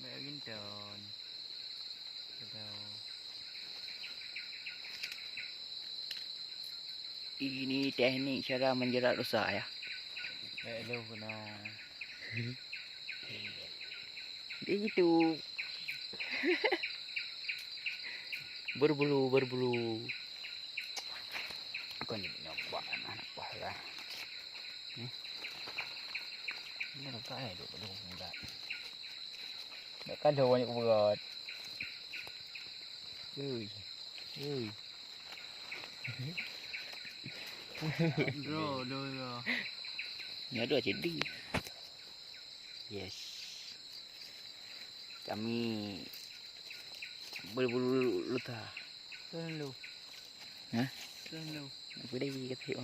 Bayangin down. Ini teknik cara menjerat rusa ya. Hello kena. Dia gitu. Berbulu. Bukan dia nyoba anak lah. Ini tak ada dulu muda. Tak ada banyak berat. Ui. Bro. Ini ada jadi. Yes. Kami berbulu luta. Hello. Hah? Hello. Aku dah pergi kata.